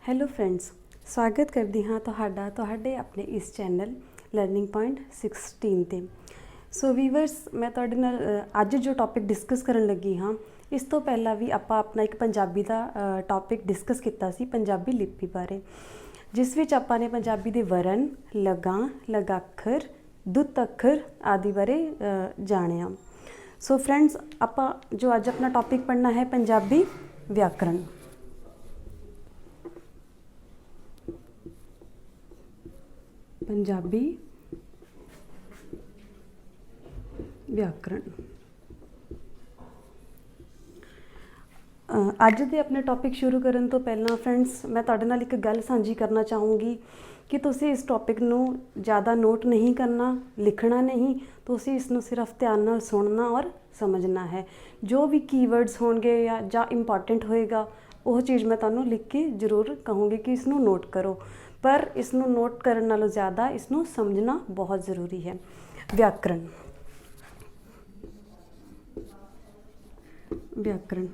Hello friends, ਸਵਾਗਤ ਕਰਦੀ ਹਾਂ ਤੁਹਾਡੇ ਆਪਣੇ ਇਸ ਚੈਨਲ ਲਰਨਿੰਗ ਪੁਆਇੰਟ 16 ਤੇ। ਸੋ ਵੀਵਰਸ, ਮੈਂ ਤੁਹਾਡੇ ਨਾਲ ਅੱਜ ਜੋ ਟੌਪਿਕ ਡਿਸਕਸ ਕਰਨ ਲੱਗੀ ਹਾਂ, ਇਸ ਤੋਂ ਪਹਿਲਾਂ ਵੀ ਆਪਾਂ ਆਪਣਾ ਇੱਕ ਪੰਜਾਬੀ ਦਾ ਟੌਪਿਕ ਡਿਸਕਸ ਕੀਤਾ ਸੀ, ਪੰਜਾਬੀ ਲਿਪੀ ਬਾਰੇ, ਜਿਸ ਵਿੱਚ ਆਪਾਂ ਨੇ ਪੰਜਾਬੀ ਦੇ ਵਰਨ, ਲਗਾਂ, ਲਗਾਖਰ, ਦੁੱਤ ਅੱਖਰ ਆਦਿ ਬਾਰੇ ਜਾਣਿਆ। ਸੋ ਫਰੈਂਡਸ, ਆਪਾਂ ਜੋ ਅੱਜ ਆਪਣਾ ਟੌਪਿਕ ਪੜ੍ਹਨਾ ਹੈ ਪੰਜਾਬੀ ਵਿਆਕਰਨ। ਪੰਜਾਬੀ ਵਿਆਕਰਨ। ਅੱਜ ਦੇ ਆਪਣੇ ਟੌਪਿਕ ਸ਼ੁਰੂ ਕਰਨ ਤੋਂ ਪਹਿਲਾਂ ਫਰੈਂਡਸ, ਮੈਂ ਤੁਹਾਡੇ ਨਾਲ ਇੱਕ ਗੱਲ ਸਾਂਝੀ ਕਰਨਾ ਚਾਹੂੰਗੀ ਕਿ ਤੁਸੀਂ ਇਸ ਟੌਪਿਕ ਨੂੰ ਜ਼ਿਆਦਾ ਨੋਟ ਨਹੀਂ ਕਰਨਾ, ਲਿਖਣਾ ਨਹੀਂ, ਤੁਸੀਂ ਇਸ ਨੂੰ ਸਿਰਫ ਧਿਆਨ ਨਾਲ ਸੁਣਨਾ ਔਰ ਸਮਝਣਾ ਹੈ। ਜੋ ਵੀ ਕੀਵਰਡਸ ਹੋਣਗੇ ਜਾਂ ਇੰਪੋਰਟੈਂਟ ਹੋਏਗਾ, ਉਹ ਚੀਜ਼ ਮੈਂ ਤੁਹਾਨੂੰ ਲਿਖ ਕੇ ਜ਼ਰੂਰ ਕਹੂੰਗੀ ਕਿ ਇਸ ਨੂੰ ਨੋਟ ਕਰੋ, ਪਰ ਇਸ ਨੂੰ ਨੋਟ ਕਰਨ ਨਾਲੋਂ ਜ਼ਿਆਦਾ ਇਸ ਨੂੰ ਸਮਝਣਾ ਬਹੁਤ ਜ਼ਰੂਰੀ ਹੈ। ਵਿਆਕਰਨ। ਵਿਆਕਰਨ,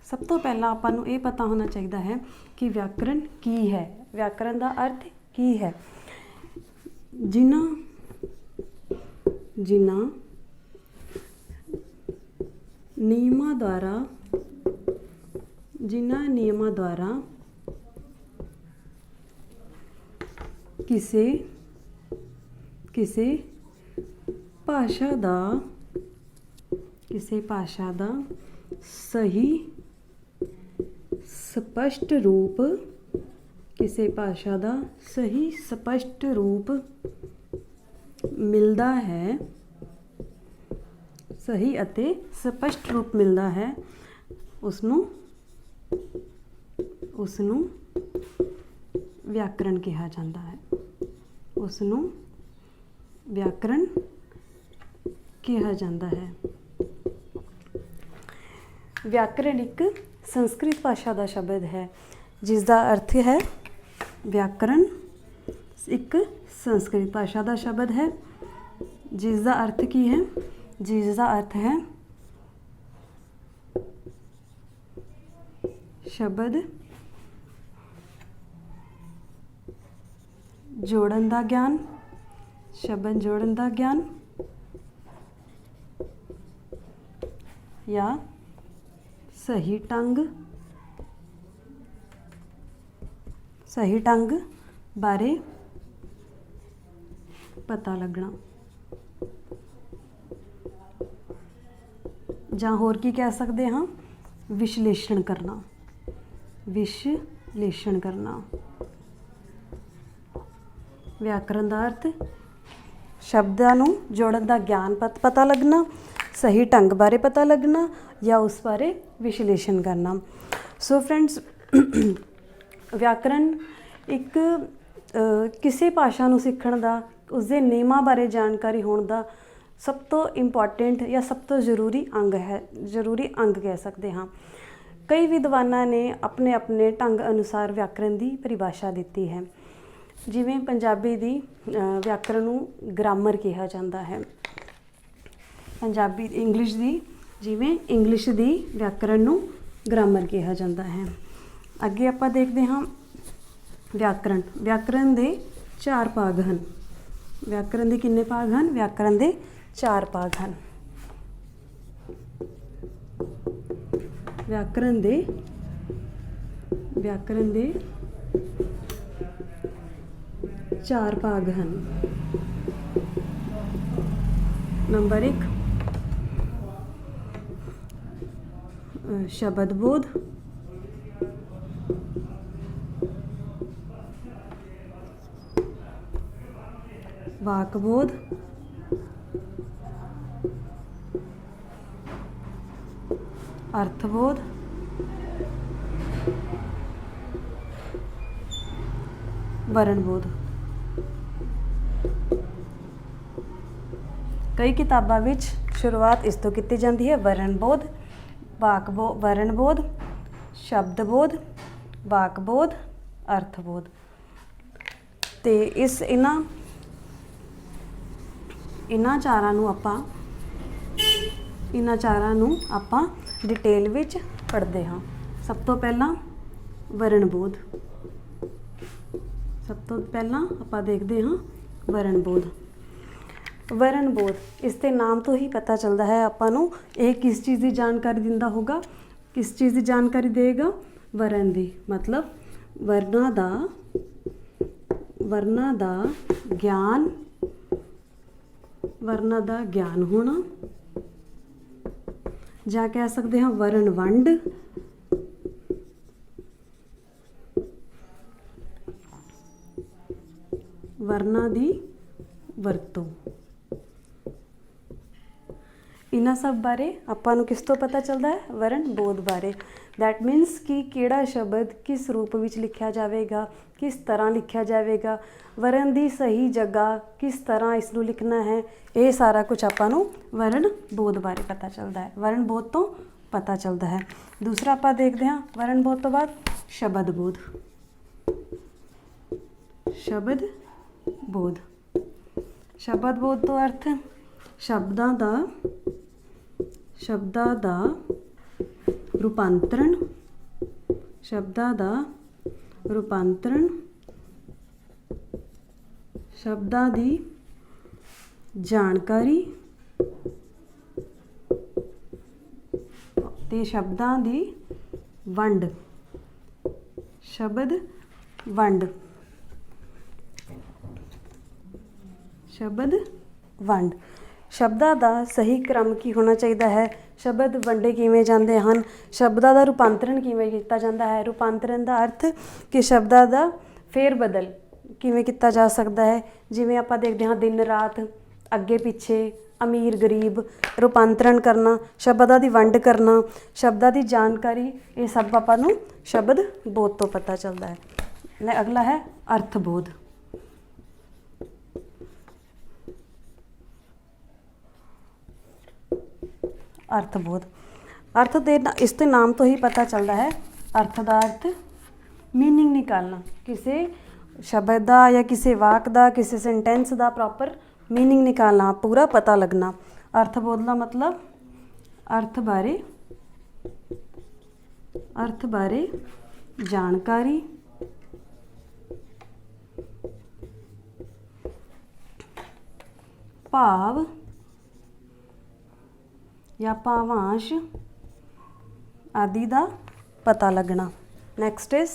ਸਭ ਤੋਂ ਪਹਿਲਾਂ ਆਪਾਂ ਨੂੰ ਇਹ ਪਤਾ ਹੋਣਾ ਚਾਹੀਦਾ ਹੈ ਕਿ ਵਿਆਕਰਨ ਕੀ ਹੈ, ਵਿਆਕਰਨ ਦਾ ਅਰਥ ਕੀ ਹੈ। ਜਿਨ੍ਹਾਂ ਨਿਯਮਾਂ ਦੁਆਰਾ ਕਿਸੇ ਭਾਸ਼ਾ ਦਾ ਸਹੀ ਸਪਸ਼ਟ ਰੂਪ ਮਿਲਦਾ ਹੈ, ਸਹੀ ਅਤੇ ਸਪਸ਼ਟ ਰੂਪ ਮਿਲਦਾ ਹੈ, ਉਸ ਨੂੰ ਵਿਆਕਰਨ ਕਿਹਾ ਜਾਂਦਾ ਹੈ। ਉਸ ਨੂੰ ਵਿਆਕਰਨ ਕਿਹਾ ਜਾਂਦਾ ਹੈ। ਵਿਆਕਰਨ ਇੱਕ ਸੰਸਕ੍ਰਿਤ ਭਾਸ਼ਾ ਦਾ ਸ਼ਬਦ ਹੈ, ਜਿਸ ਦਾ ਅਰਥ ਹੈ, ਵਿਆਕਰਨ ਇੱਕ ਸੰਸਕ੍ਰਿਤ ਭਾਸ਼ਾ ਦਾ ਸ਼ਬਦ ਹੈ, ਜਿਸ ਦਾ ਅਰਥ ਕੀ ਹੈ? ਜਿਸ ਦਾ ਅਰਥ ਹੈ ਸ਼ਬਦ ਜੋੜਨ ਦਾ ਗਿਆਨ, ਸ਼ਬਦ ਜੋੜਨ ਦਾ ਗਿਆਨ ਜਾਂ ਸਹੀ ਢੰਗ ਬਾਰੇ ਪਤਾ ਲੱਗਣਾ, ਜਾਂ ਹੋਰ ਕੀ ਕਹਿ ਸਕਦੇ ਹਾਂ, ਵਿਸ਼ਲੇਸ਼ਣ ਕਰਨਾ। ਵਿਆਕਰਨ ਦਾ ਅਰਥ ਸ਼ਬਦਾਂ ਨੂੰ ਜੋੜਨ ਦਾ ਗਿਆਨ ਪਤਾ ਲੱਗਣਾ, ਸਹੀ ਢੰਗ ਬਾਰੇ ਪਤਾ ਲੱਗਣਾ ਜਾਂ ਉਸ ਬਾਰੇ ਵਿਸ਼ਲੇਸ਼ਣ ਕਰਨਾ। ਸੋ ਫਰੈਂਡਸ, ਵਿਆਕਰਨ ਇੱਕ ਕਿਸੇ ਭਾਸ਼ਾ ਨੂੰ ਸਿੱਖਣ ਦਾ, ਉਸਦੇ ਨਿਯਮਾਂ ਬਾਰੇ ਜਾਣਕਾਰੀ ਹੋਣ ਦਾ ਸਭ ਤੋਂ ਇੰਪੋਰਟੈਂਟ ਜਾਂ ਸਭ ਤੋਂ ਜ਼ਰੂਰੀ ਅੰਗ ਕਹਿ ਸਕਦੇ ਹਾਂ। ਕਈ ਵਿਦਵਾਨਾਂ ਨੇ ਆਪਣੇ ਢੰਗ ਅਨੁਸਾਰ ਵਿਆਕਰਨ ਦੀ ਪਰਿਭਾਸ਼ਾ ਦਿੱਤੀ ਹੈ। ਜਿਵੇਂ ਪੰਜਾਬੀ ਦੀ ਵਿਆਕਰਨ ਨੂੰ ਗ੍ਰਾਮਰ ਕਿਹਾ ਜਾਂਦਾ ਹੈ। ਇੰਗਲਿਸ਼ ਦੀ ਵਿਆਕਰਨ ਨੂੰ ਗ੍ਰਾਮਰ ਕਿਹਾ ਜਾਂਦਾ ਹੈ। ਅੱਗੇ ਆਪਾਂ ਦੇਖਦੇ ਹਾਂ ਵਿਆਕਰਨ ਦੇ 4 ਭਾਗ ਹਨ। ਵਿਆਕਰਨ ਦੇ ਕਿੰਨੇ ਭਾਗ ਹਨ? ਵਿਆਕਰਨ ਦੇ 4 ਭਾਗ ਹਨ। ਵਿਆਕਰਨ ਦੇ 4 ਭਾਗ ਹਨ। ਨੰਬਰ 1, ਸ਼ਬਦ ਬੋਧ। ਵਾਕ ਬੋਧ। ਅਰਥ ਬੋਧ। ਵਰਣ ਬੋਧ। ਕਈ ਕਿਤਾਬਾਂ ਵਿੱਚ ਸ਼ੁਰੂਆਤ ਇਸ ਤੋਂ ਕੀਤੀ ਜਾਂਦੀ ਹੈ। ਵਰਣ ਬੋਧ, ਵਰਣ ਬੋਧ, ਸ਼ਬਦ ਬੋਧ, ਵਾਕ ਬੋਧ, ਅਰਥ ਬੋਧ। ਤੇ ਇਹਨਾਂ ਚਾਰਾਂ ਨੂੰ ਆਪਾਂ ਡਿਟੇਲ ਵਿੱਚ पढ़ते हाँ। सब तो पहला वरणबोध, सब तो पहला आपां देखते हाँ वरणबोध। वरणबोध इसके नाम तो ही पता चलता है आपां नूं ये किस चीज़ की जानकारी दिंदा होगा, किस चीज़ की जानकारी देगा, वरण दी, मतलब वर्णा दा ज्ञान, वर्णा दा ज्ञान होना, ਜਾਂ कह सकते हैं वरण वंड, वर्णा दी वरतों। इन्हां सब बारे आपां नूं किस तो पता चलता है, वरण बोध बारे। दैट मीनस कि किहड़ा शब्द किस रूप विच लिखिया जाएगा, किस तरह लिखिया जाएगा, वरण की सही जगह किस तरह इसनूं लिखना है, ये सारा कुछ आपां नूं वरण बोध बारे पता चलता है, वरण बोध तो पता चलता है। दूसरा आपां देखते हैं वरण बोध तो बाद शब्द बोध। शब्द बोध, शब्द बोध तो अर्थ शब्दां दा रूपांतरण, शब्दां दा रूपांतरण, शब्दां दी जानकारी ते शब्दां दी वंड, शब्द वंड, शब्द वंड। शब्दां दा सही क्रम की होना चाहिए है, शब्द वंडे किवें जांदे हन, शब्दां दा रूपांतरण किवें कीता जांदा है। रूपांतरण का अर्थ कि शब्दां दा फेर बदल किवें कीता जा सकता है, जिवें आपां देखदे हाँ दिन रात, अगे पिछे, अमीर गरीब, रूपांतरण करना, शब्दां दी वंड करना, शब्दां दी जानकारी, ये सब आपां नूं शब्द बोध तो पता चलता है। अगला है अर्थबोध। अर्थबोध, अर्थ दे इसके नाम तो ही पता चलता है, अर्थ का अर्थ मीनिंग निकालना, किसी शब्द का या किसी वाक का, किसी सेंटेंस का प्रॉपर मीनिंग निकालना, पूरा पता लगना। अर्थबोध का मतलब अर्थ बारे जानकारी, भाव या भावांश आदि का पता लगना। Next is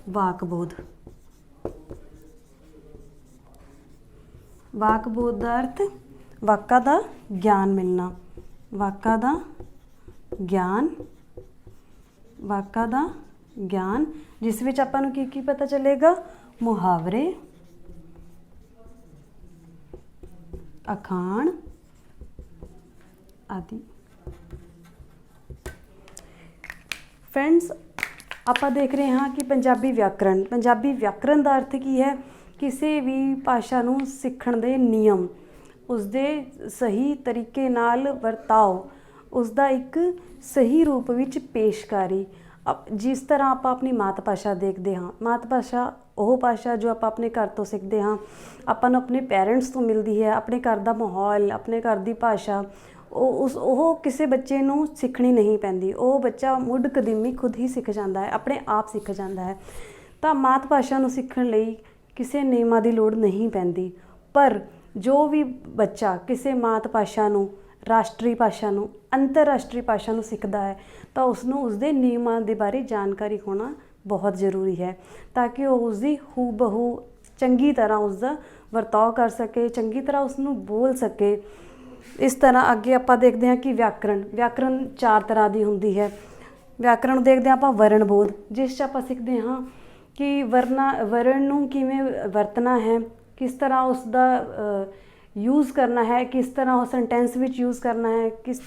वाकबोध। वाकबोध का अर्थ वाका का ज्ञान मिलना, वाका का ज्ञान, वाका का ज्ञान जिस विच आपां नूं की पता चलेगा, मुहावरे, अखाण आदि। फ्रेंड्स आपां देख रहे हाँ कि पंजाबी व्याकरण, पंजाबी व्याकरण का अर्थ की है, किसी भी भाषा नूं सीखण दे नियम, उसदे सही तरीके नाल वरताओ, उसका एक सही रूप विच पेशकारी। जिस तरह आप अपनी मात भाषा देखते हाँ, मात भाषा वो भाषा जो आप अपने घर तो सीखते हाँ, आपां नूं अपने पेरेंट्स तो मिलती है, अपने घर का माहौल, अपने घर की भाषा, वो किसी बच्चे नूं सीखनी नहीं पैंदी, वो बच्चा मुढ़ कदीमी खुद ही सीख जाता है, अपने आप सीख जाता है। तो मात भाषा नूं सीखण लई किसी नियमां की लोड़ नहीं पैंदी, पर जो भी बच्चा किसी मात भाषा नूं, राष्ट्रीय भाषा नूं, अंतरराष्ट्रीय भाषा नूं सीखदा है, तो उसनूं उसदे नियमां दे बारे जानकारी होना बहुत ज़रूरी है, ताकि वो उसकी हूबहू चंगी तरह उसका वरताव कर सके, चंगी तरह उसनूं बोल सके। इस तरह अगे आपां देखते हैं कि व्याकरण, व्याकरण 4 तरह की होंदी है। व्याकरण देखते हैं आपां वरणबोध, जिस आपां सीखते हाँ कि वरण नूं किवें वरतना है, किस तरह उसका यूज़ करना है, किस तरह वो सेंटेंस विच यूज़ करना है, किस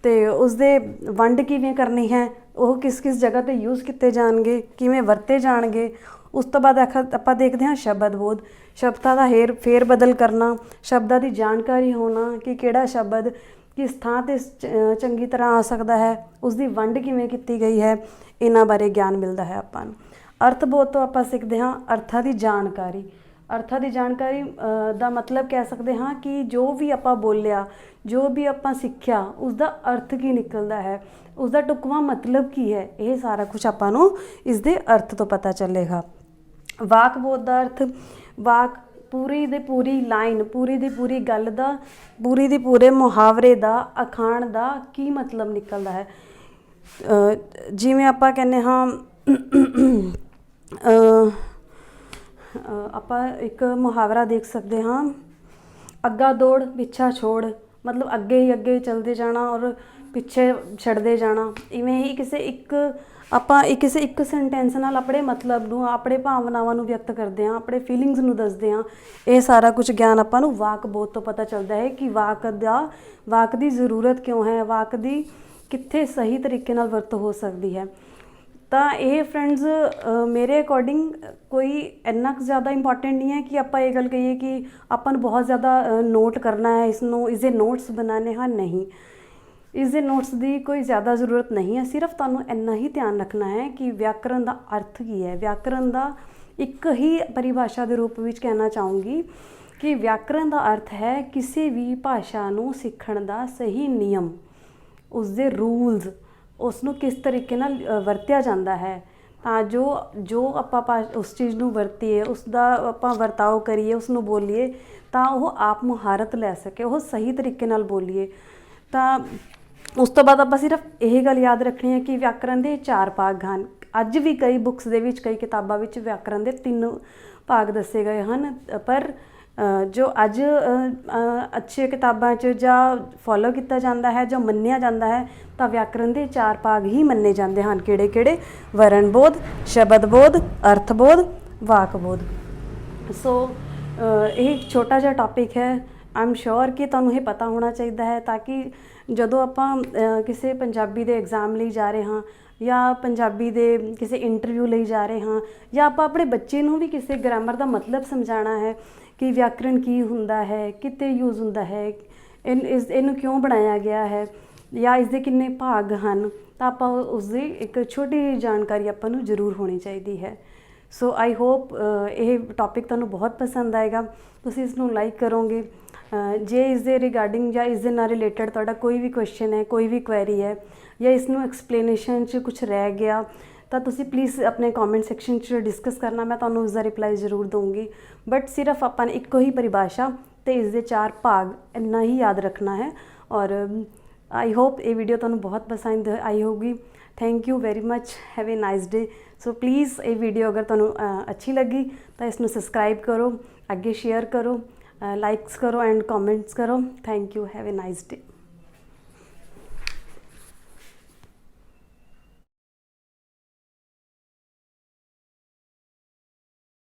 ते उसदे वंड किवें करनी है, वो किस किस जगह ते यूज़ किए जाएंगे, किवें वरते जाएंगे। उस तो बाद आपां देखते हैं शब्दबोध, शब्दां का फेर बदल करना, शब्दां की जानकारी होना कि किहड़ा शब्द किस थां ते चंगी तरह आ सकता है, उसकी वंड किवें की गई है, इन्हां बारे ज्ञान मिलता है आपां नूं। अर्थबोध तो आपां सीखते हाँ अर्थां की जानकारी, ਅਰਥਾਂ ਦੀ ਜਾਣਕਾਰੀ ਦਾ ਮਤਲਬ ਕਹਿ ਸਕਦੇ ਹਾਂ ਕਿ ਜੋ ਵੀ ਆਪਾਂ ਬੋਲਿਆ, ਜੋ ਵੀ ਆਪਾਂ ਸਿੱਖਿਆ, ਉਸ ਦਾ ਅਰਥ ਕੀ ਨਿਕਲਦਾ ਹੈ, ਉਸ ਦਾ ਢੁਕਵਾਂ ਮਤਲਬ ਕੀ ਹੈ, ਇਹ ਸਾਰਾ ਕੁਝ ਆਪਾਂ ਨੂੰ ਇਸ ਦੇ ਅਰਥ ਤੋਂ ਪਤਾ ਚੱਲੇਗਾ। ਵਾਕ ਬੋਧ ਦਾ ਅਰਥ, ਵਾਕ ਪੂਰੀ ਦੇ ਪੂਰੀ ਲਾਈਨ, ਪੂਰੀ ਦੀ ਪੂਰੀ ਗੱਲ ਦਾ, ਪੂਰੀ ਦੇ ਪੂਰੇ ਮੁਹਾਵਰੇ ਦਾ, ਅਖਾਣ ਦਾ ਕੀ ਮਤਲਬ ਨਿਕਲਦਾ ਹੈ। ਜਿਵੇਂ ਆਪਾਂ ਕਹਿੰਦੇ ਹਾਂ ਆਪਾਂ ਇੱਕ ਮੁਹਾਵਰਾ ਦੇਖ ਸਕਦੇ ਹਾਂ, ਅੱਗਾ ਦੌੜ ਪਿੱਛਾ ਛੋੜ, ਮਤਲਬ ਅੱਗੇ ਹੀ ਅੱਗੇ ਚੱਲਦੇ ਜਾਣਾ ਔਰ ਪਿੱਛੇ ਛੱਡਦੇ ਜਾਣਾ। ਇਵੇਂ ਹੀ ਕਿਸੇ ਇੱਕ ਸੈਂਟੈਂਸ ਨਾਲ ਆਪਣੇ ਮਤਲਬ ਨੂੰ, ਆਪਣੇ ਭਾਵਨਾਵਾਂ ਨੂੰ ਵਿਅਕਤ ਕਰਦੇ ਹਾਂ, ਆਪਣੇ ਫੀਲਿੰਗਸ ਨੂੰ ਦੱਸਦੇ ਹਾਂ। ਇਹ ਸਾਰਾ ਕੁਝ ਗਿਆਨ ਆਪਾਂ ਨੂੰ ਵਾਕ ਬੋਧ ਤੋਂ ਪਤਾ ਚੱਲਦਾ ਹੈ ਕਿ ਵਾਕ ਦੀ ਜ਼ਰੂਰਤ ਕਿਉਂ ਹੈ, ਵਾਕ ਦੀ ਕਿੱਥੇ ਸਹੀ ਤਰੀਕੇ ਨਾਲ ਵਰਤੋਂ ਹੋ ਸਕਦੀ ਹੈ। ਤਾਂ ਇਹ ਫਰੈਂਡਸ ਮੇਰੇ ਅਕੋਰਡਿੰਗ ਕੋਈ ਇੰਨਾ ਕੁ ਜ਼ਿਆਦਾ ਇੰਪੋਰਟੈਂਟ ਨਹੀਂ ਹੈ ਕਿ ਆਪਾਂ ਇਹ ਗੱਲ ਕਹੀਏ ਕਿ ਆਪਾਂ ਨੂੰ ਬਹੁਤ ਜ਼ਿਆਦਾ ਨੋਟ ਕਰਨਾ ਹੈ, ਇਸਦੇ ਨੋਟਸ ਬਣਾਉਣੇ ਹਨ। ਨਹੀਂ, ਇਸਦੇ ਨੋਟਸ ਦੀ ਕੋਈ ਜ਼ਿਆਦਾ ਜ਼ਰੂਰਤ ਨਹੀਂ ਹੈ। ਸਿਰਫ ਤੁਹਾਨੂੰ ਇੰਨਾ ਹੀ ਧਿਆਨ ਰੱਖਣਾ ਹੈ ਕਿ ਵਿਆਕਰਨ ਦਾ ਅਰਥ ਕੀ ਹੈ। ਵਿਆਕਰਨ ਦਾ ਇੱਕ ਹੀ ਪਰਿਭਾਸ਼ਾ ਦੇ ਰੂਪ ਵਿੱਚ ਕਹਿਣਾ ਚਾਹੂੰਗੀ ਕਿ ਵਿਆਕਰਨ ਦਾ ਅਰਥ ਹੈ ਕਿਸੇ ਵੀ ਭਾਸ਼ਾ ਨੂੰ ਸਿੱਖਣ ਦਾ ਸਹੀ ਨਿਯਮ, ਉਸਦੇ ਰੂਲਸ, ਉਸ ਨੂੰ ਕਿਸ ਤਰੀਕੇ ਨਾਲ ਵਰਤਿਆ ਜਾਂਦਾ ਹੈ ਤਾਂ ਜੋ ਆਪਾਂ ਉਸ ਚੀਜ਼ ਨੂੰ ਵਰਤੀਏ, ਉਸ ਦਾ ਆਪਾਂ ਵਰਤਾਓ ਕਰੀਏ, ਉਸ ਨੂੰ ਬੋਲੀਏ ਤਾਂ ਉਹ ਆਪ ਮੁਹਾਰਤ ਲੈ ਸਕੇ, ਉਹ ਸਹੀ ਤਰੀਕੇ ਨਾਲ ਬੋਲੀਏ। ਤਾਂ ਉਸ ਤੋਂ ਬਾਅਦ ਆਪਾਂ ਸਿਰਫ ਇਹ ਗੱਲ ਯਾਦ ਰੱਖਣੀ ਹੈ ਕਿ ਵਿਆਕਰਨ ਦੇ 4 ਭਾਗ ਹਨ। ਅੱਜ ਵੀ ਕਈ ਬੁੱਕਸ ਦੇ ਵਿੱਚ, ਕਈ ਕਿਤਾਬਾਂ ਵਿੱਚ ਵਿਆਕਰਨ ਦੇ 3 ਭਾਗ ਦੱਸੇ ਗਏ ਹਨ, ਪਰ ਜੋ ਅੱਜ ਅੱਛੀਆਂ ਕਿਤਾਬਾਂ 'ਚ ਜਾਂ ਫੋਲੋ ਕੀਤਾ ਜਾਂਦਾ ਹੈ, ਜਾਂ ਮੰਨਿਆ ਜਾਂਦਾ ਹੈ, ਤਾਂ ਵਿਆਕਰਨ ਦੇ 4 ਭਾਗ ਹੀ ਮੰਨੇ ਜਾਂਦੇ ਹਨ। ਕਿਹੜੇ? ਵਰਣ ਬੋਧ, ਸ਼ਬਦ ਬੋਧ, ਅਰਥ ਬੋਧ, ਵਾਕ ਬੋਧ। ਸੋ ਇਹ ਛੋਟਾ ਜਿਹਾ ਟੌਪਿਕ ਹੈ। ਆਈ ਐਮ ਸ਼ੋਰ ਕਿ ਤੁਹਾਨੂੰ ਇਹ ਪਤਾ ਹੋਣਾ ਚਾਹੀਦਾ ਹੈ, ਤਾਂ ਕਿ ਜਦੋਂ ਆਪਾਂ ਕਿਸੇ ਪੰਜਾਬੀ ਦੇ ਐਗਜ਼ਾਮ ਲਈ ਜਾ ਰਹੇ ਹਾਂ, ਜਾਂ ਪੰਜਾਬੀ ਦੇ ਕਿਸੇ ਇੰਟਰਵਿਊ ਲਈ ਜਾ ਰਹੇ ਹਾਂ, ਜਾਂ ਆਪਾਂ ਆਪਣੇ ਬੱਚੇ ਨੂੰ ਵੀ ਕਿਸੇ ਗ੍ਰਾਮਰ ਦਾ ਮਤਲਬ ਸਮਝਾਉਣਾ ਹੈ ਕਿ ਵਿਆਕਰਨ ਕੀ ਹੁੰਦਾ ਹੈ, ਕਿਤੇ ਯੂਜ਼ ਹੁੰਦਾ ਹੈ, ਇਹਨੂੰ ਕਿਉਂ ਬਣਾਇਆ ਗਿਆ ਹੈ, ਜਾਂ ਇਸਦੇ ਕਿੰਨੇ ਭਾਗ ਹਨ, ਤਾਂ ਆਪਾਂ ਉਸਦੀ ਇੱਕ ਛੋਟੀ ਜਾਣਕਾਰੀ ਆਪਾਂ ਨੂੰ ਜ਼ਰੂਰ ਹੋਣੀ ਚਾਹੀਦੀ ਹੈ। ਸੋ ਆਈ ਹੋਪ ਇਹ ਟੌਪਿਕ ਤੁਹਾਨੂੰ ਬਹੁਤ ਪਸੰਦ ਆਏਗਾ, ਤੁਸੀਂ ਇਸ ਨੂੰ ਲਾਈਕ ਕਰੋਗੇ। ਜੇ ਇਸ ਦੇ ਰਿਗਾਰਡਿੰਗ ਜਾਂ ਇਸ ਦੇ ਨਾਲ ਰਿਲੇਟਡ ਤੁਹਾਡਾ ਕੋਈ ਵੀ ਕੁਐਸਚਨ ਹੈ, ਕੋਈ ਵੀ ਕੁਐਰੀ ਹੈ, ਜਾਂ ਇਸ ਨੂੰ ਐਕਸਪਲੇਨੇਸ਼ਨ 'ਚ ਕੁਛ ਰਹਿ ਗਿਆ, ਤਾਂ ਤੁਸੀਂ ਪਲੀਜ਼ ਆਪਣੇ ਕਮੈਂਟ ਸੈਕਸ਼ਨ 'ਚ ਡਿਸਕਸ ਕਰਨਾ, ਮੈਂ ਤੁਹਾਨੂੰ ਉਸਦਾ ਰਿਪਲਾਈ ਜ਼ਰੂਰ ਦਊਂਗੀ। ਬਟ ਸਿਰਫ ਆਪਾਂ ਨੇ ਇੱਕੋ ਹੀ ਪਰਿਭਾਸ਼ਾ ਅਤੇ ਇਸ ਦੇ 4 ਭਾਗ ਇੰਨਾ ਹੀ ਯਾਦ ਰੱਖਣਾ ਹੈ। ਔਰ ਆਈ ਹੋਪ ਇਹ ਵੀਡੀਓ ਤੁਹਾਨੂੰ ਬਹੁਤ ਪਸੰਦ ਆਈ ਹੋਊਗੀ। Thank you very much, have A nice day. So please ਇਹ ਵੀਡੀਓ ਅਗਰ ਤੁਹਾਨੂੰ ਅੱਛੀ ਲੱਗੀ ਤਾਂ ਇਸ ਨੂੰ ਸਬਸਕ੍ਰਾਈਬ ਕਰੋ, ਅੱਗੇ ਸ਼ੇਅਰ ਕਰੋ, ਲਾਈਕਸ ਕਰੋ ਐਂਡ ਕਮੈਂਟਸ ਕਰੋ। Thank you, have A nice day.